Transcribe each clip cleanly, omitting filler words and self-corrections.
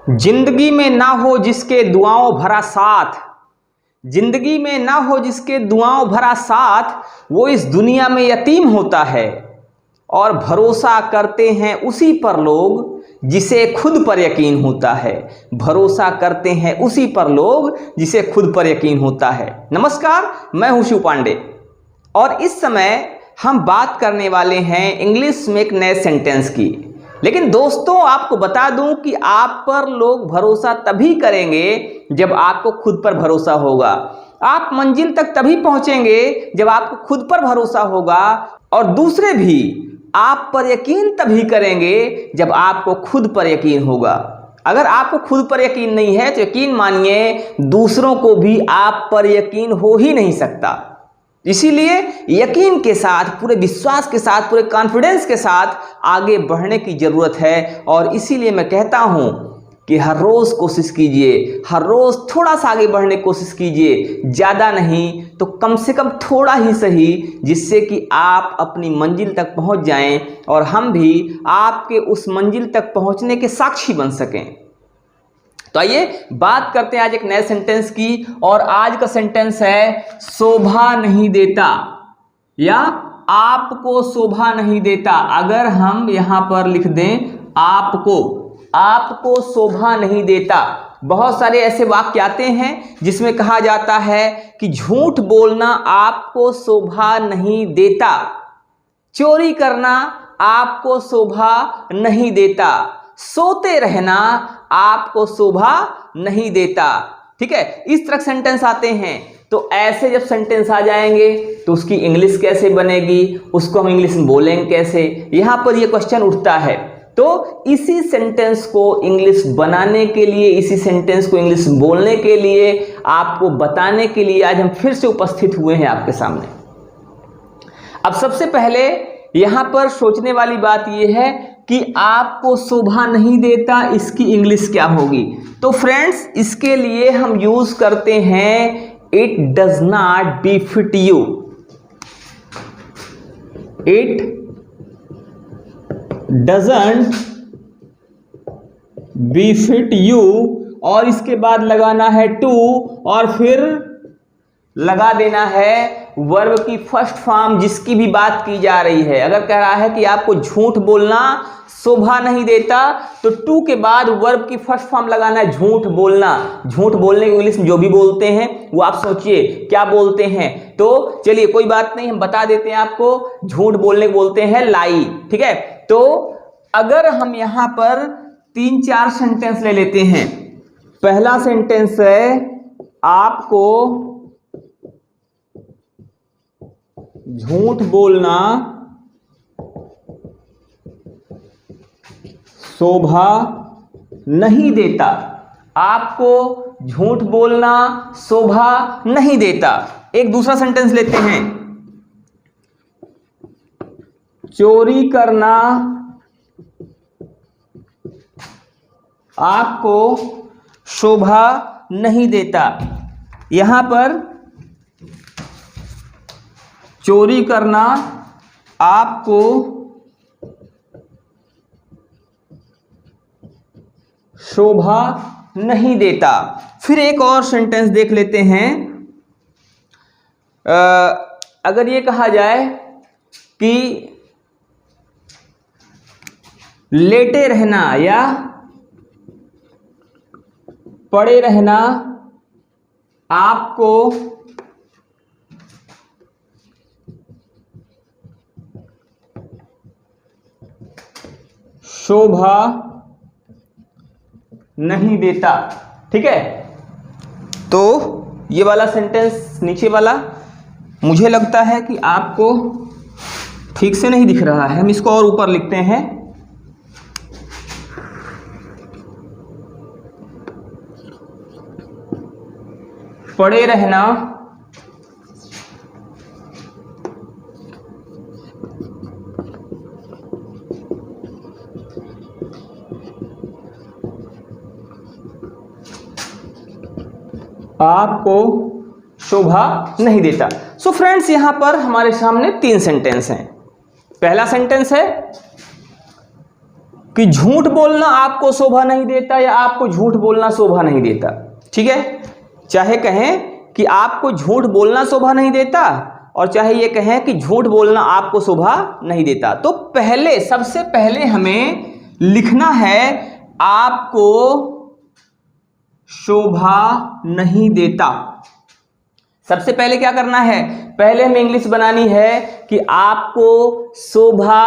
जिंदगी में ना हो जिसके दुआओं भरा साथ, जिंदगी में ना हो जिसके दुआओं भरा साथ, वो इस दुनिया में यतीम होता है। और भरोसा करते हैं उसी पर लोग जिसे खुद पर यकीन होता है। भरोसा करते हैं उसी पर लोग जिसे खुद पर यकीन होता है। नमस्कार, मैं हूं शिव पांडे और इस समय हम बात करने वाले हैं इंग्लिश में एक नए सेंटेंस की। लेकिन दोस्तों, आपको बता दूं कि आप पर लोग भरोसा तभी करेंगे जब आपको खुद पर भरोसा होगा। आप मंजिल तक तभी पहुंचेंगे जब आपको खुद पर भरोसा होगा, और दूसरे भी आप पर यकीन तभी करेंगे जब आपको खुद पर यकीन होगा। अगर आपको खुद पर यकीन नहीं है तो यकीन मानिए दूसरों को भी आप पर यकीन हो ही नहीं सकता। इसीलिए यकीन के साथ, पूरे विश्वास के साथ, पूरे कॉन्फिडेंस के साथ आगे बढ़ने की जरूरत है। और इसीलिए मैं कहता हूं कि हर रोज कोशिश कीजिए, हर रोज थोड़ा सा आगे बढ़ने की कोशिश कीजिए, ज्यादा नहीं तो कम से कम थोड़ा ही सही, जिससे कि आप अपनी मंजिल तक पहुंच जाएं और हम भी आपके उस मंजिल तक पहुंचने के साक्षी बन सकें। तो आइए बात करते हैं आज एक नए सेंटेंस की, और आज का सेंटेंस है शोभा नहीं देता, या आपको शोभा नहीं देता। अगर हम यहां पर लिख दें आपको शोभा नहीं देता। बहुत सारे ऐसे वाक्य आते हैं जिसमें कहा जाता है कि झूठ बोलना आपको शोभा नहीं देता, चोरी करना आपको शोभा नहीं देता, सोते रहना आपको शोभा नहीं देता। ठीक है, इस तरह सेंटेंस आते हैं। तो ऐसे जब सेंटेंस आ जाएंगे तो उसकी इंग्लिश कैसे बनेगी, उसको हम इंग्लिश में बोलेंगे कैसे, यहां पर यह क्वेश्चन उठता है। तो इसी सेंटेंस को इंग्लिश बनाने के लिए, इसी सेंटेंस को इंग्लिश बोलने के लिए, आपको बताने के लिए आज हम फिर से उपस्थित हुए हैं आपके सामने। अब सबसे पहले यहां पर सोचने वाली बात यह है कि आपको शोभा नहीं देता, इसकी इंग्लिश क्या होगी। तो फ्रेंड्स, इसके लिए हम यूज करते हैं it does not benefit you. It doesn't benefit you, और इसके बाद लगाना है टू, और फिर लगा देना है वर्ब की फर्स्ट फॉर्म जिसकी भी बात की जा रही है। अगर कह रहा है कि आपको झूठ बोलना शोभा नहीं देता, तो टू के बाद वर्ब की फर्स्ट फॉर्म लगाना है झूठ बोलना। झूठ बोलने की इंग्लिश में जो भी बोलते हैं वो आप सोचिए क्या बोलते हैं। तो चलिए कोई बात नहीं, हम बता देते हैं आपको। झूठ बोलने को बोलते हैं लाई। ठीक है, तो अगर हम यहां पर 3-4 सेंटेंस ले लेते हैं। पहला सेंटेंस है आपको झूठ बोलना शोभा नहीं देता। आपको झूठ बोलना शोभा नहीं देता। एक दूसरा सेंटेंस लेते हैं, चोरी करना आपको शोभा नहीं देता। यहां पर चोरी करना आपको शोभा नहीं देता। फिर एक और सेंटेंस देख लेते हैं। अगर ये कहा जाए कि लेटे रहना या पड़े रहना आपको शोभा नहीं देता। ठीक है, तो ये वाला सेंटेंस नीचे वाला मुझे लगता है कि आपको ठीक से नहीं दिख रहा है, हम इसको और ऊपर लिखते हैं। पड़े रहना आपको शोभा नहीं देता। सो फ्रेंड्स, यहां पर हमारे सामने 3 सेंटेंस हैं। पहला सेंटेंस है कि झूठ बोलना आपको शोभा नहीं देता या आपको झूठ बोलना शोभा नहीं देता। ठीक है, चाहे कहें कि आपको झूठ बोलना शोभा नहीं देता और चाहे ये कहें कि झूठ बोलना आपको शोभा नहीं देता। तो पहले, सबसे पहले हमें लिखना है आपको शोभा नहीं देता। सबसे पहले क्या करना है, पहले हमें इंग्लिश बनानी है कि आपको शोभा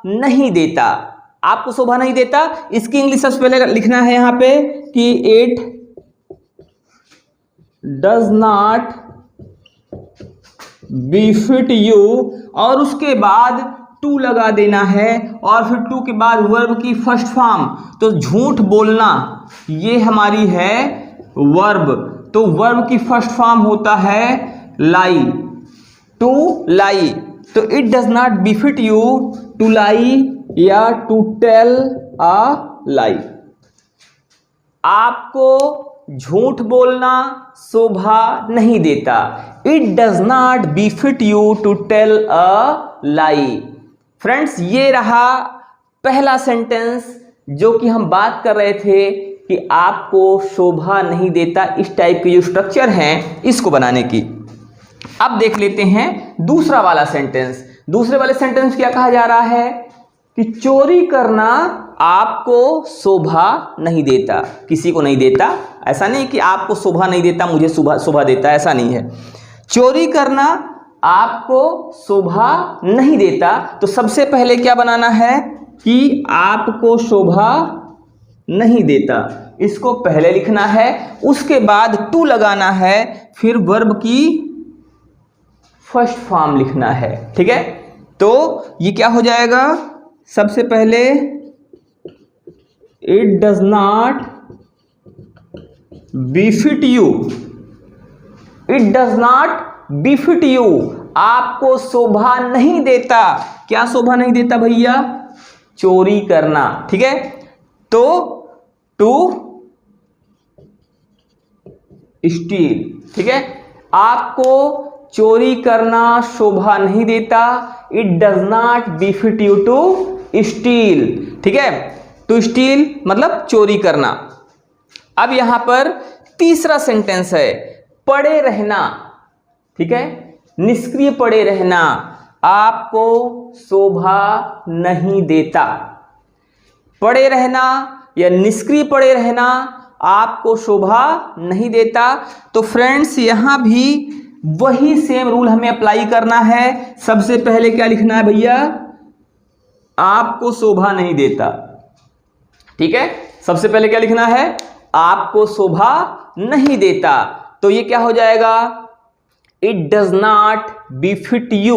नहीं देता। आपको शोभा नहीं देता, इसकी इंग्लिश सबसे पहले लिखना है यहां पे कि it does not befit you, और उसके बाद टू लगा देना है और फिर टू के बाद वर्ब की फर्स्ट फॉर्म। तो झूठ बोलना ये हमारी है वर्ब, तो वर्ब की फर्स्ट फॉर्म होता है लाई, टू लाई। तो it does not befit you to lie या टू टेल अ लाई। आपको झूठ बोलना शोभा नहीं देता। It does not befit you to tell a lie. Friends, ये रहा पहला सेंटेंस जो कि हम बात कर रहे थे कि आपको शोभा नहीं देता। इस टाइप के जो स्ट्रक्चर हैं इसको बनाने की। अब देख लेते हैं दूसरा वाला सेंटेंस। दूसरे वाले सेंटेंस क्या कहा जा रहा है कि चोरी करना आपको शोभा नहीं देता। किसी को नहीं देता, ऐसा नहीं कि आपको शोभा नहीं देता मुझे शोभा देता, ऐसा नहीं है। चोरी करना आपको शोभा नहीं देता। तो सबसे पहले क्या बनाना है कि आपको शोभा नहीं देता, इसको पहले लिखना है। उसके बाद टू लगाना है, फिर वर्ब की फर्स्ट फॉर्म लिखना है। ठीक है, तो ये क्या हो जाएगा, सबसे पहले it does not befit you, it does not befit you, आपको शोभा नहीं देता। क्या शोभा नहीं देता भैया, चोरी करना। ठीक है, तो टू स्टील। ठीक है, आपको चोरी करना शोभा नहीं देता। It does not befit you to steal. ठीक है, टू स्टील मतलब चोरी करना। अब यहां पर तीसरा सेंटेंस है पड़े रहना। ठीक है, निष्क्रिय पड़े रहना आपको शोभा नहीं देता। पड़े रहना या निष्क्रिय पड़े रहना आपको शोभा नहीं देता। तो फ्रेंड्स, यहां भी वही सेम रूल हमें अप्लाई करना है। सबसे पहले क्या लिखना है भैया, आपको शोभा नहीं देता। ठीक है, सबसे पहले क्या लिखना है, आपको शोभा नहीं देता। तो ये क्या हो जाएगा, it does not befit you,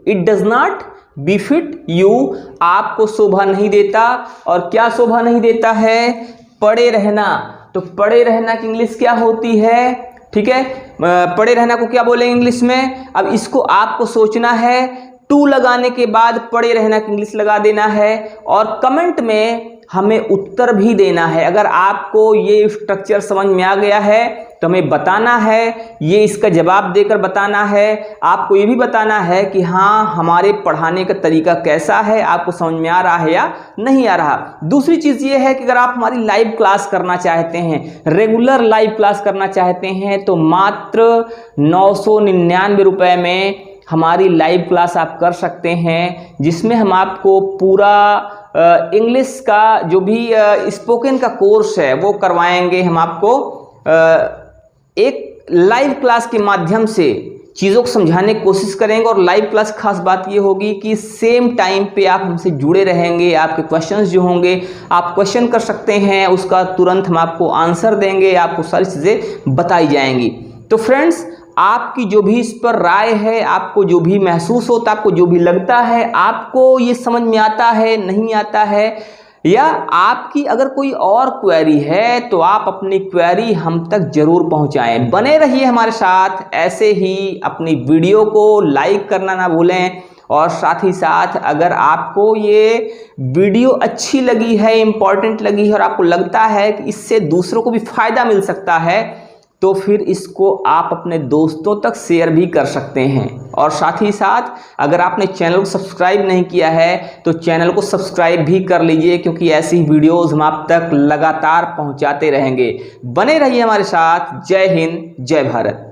it does not befit you, आपको शोभा नहीं देता। और क्या शोभा नहीं देता है, पड़े रहना। तो पड़े रहना की इंग्लिश क्या होती है, ठीक है, पड़े रहना को क्या बोलेंगे इंग्लिश में। अब इसको आपको सोचना है, टू लगाने के बाद पड़े रहना की इंग्लिश लगा देना है और कमेंट में हमें उत्तर भी देना है। अगर आपको ये स्ट्रक्चर समझ में आ गया है तो हमें बताना है, ये इसका जवाब देकर बताना है। आपको ये भी बताना है कि हाँ, हमारे पढ़ाने का तरीका कैसा है, आपको समझ में आ रहा है या नहीं आ रहा। दूसरी चीज़ ये है कि अगर आप हमारी लाइव क्लास करना चाहते हैं, रेगुलर लाइव क्लास करना चाहते हैं, तो मात्र 999 रुपये में हमारी लाइव क्लास आप कर सकते हैं, जिसमें हम आपको पूरा इंग्लिश का जो भी स्पोकन का कोर्स है वो करवाएंगे। हम आपको एक लाइव क्लास के माध्यम से चीज़ों को समझाने की कोशिश करेंगे। और लाइव क्लास खास बात ये होगी कि सेम टाइम पे आप हमसे जुड़े रहेंगे। आपके क्वेश्चंस जो होंगे आप क्वेश्चन कर सकते हैं, उसका तुरंत हम आपको आंसर देंगे, आपको सारी चीज़ें बताई जाएंगी। तो फ्रेंड्स, आपकी जो भी इस पर राय है, आपको जो भी महसूस होता है, आपको जो भी लगता है, आपको ये समझ में आता है नहीं आता है, या आपकी अगर कोई और क्वेरी है तो आप अपनी क्वेरी हम तक जरूर पहुंचाएं। बने रहिए हमारे साथ ऐसे ही। अपनी वीडियो को लाइक करना ना भूलें और साथ ही साथ अगर आपको ये वीडियो अच्छी लगी है, इम्पॉर्टेंट लगी है और आपको लगता है कि इससे दूसरों को भी फायदा मिल सकता है, तो फिर इसको आप अपने दोस्तों तक शेयर भी कर सकते हैं। और साथ ही साथ अगर आपने चैनल को सब्सक्राइब नहीं किया है तो चैनल को सब्सक्राइब भी कर लीजिए, क्योंकि ऐसी वीडियोस हम आप तक लगातार पहुंचाते रहेंगे। बने रहिए हमारे साथ। जय हिंद, जय भारत।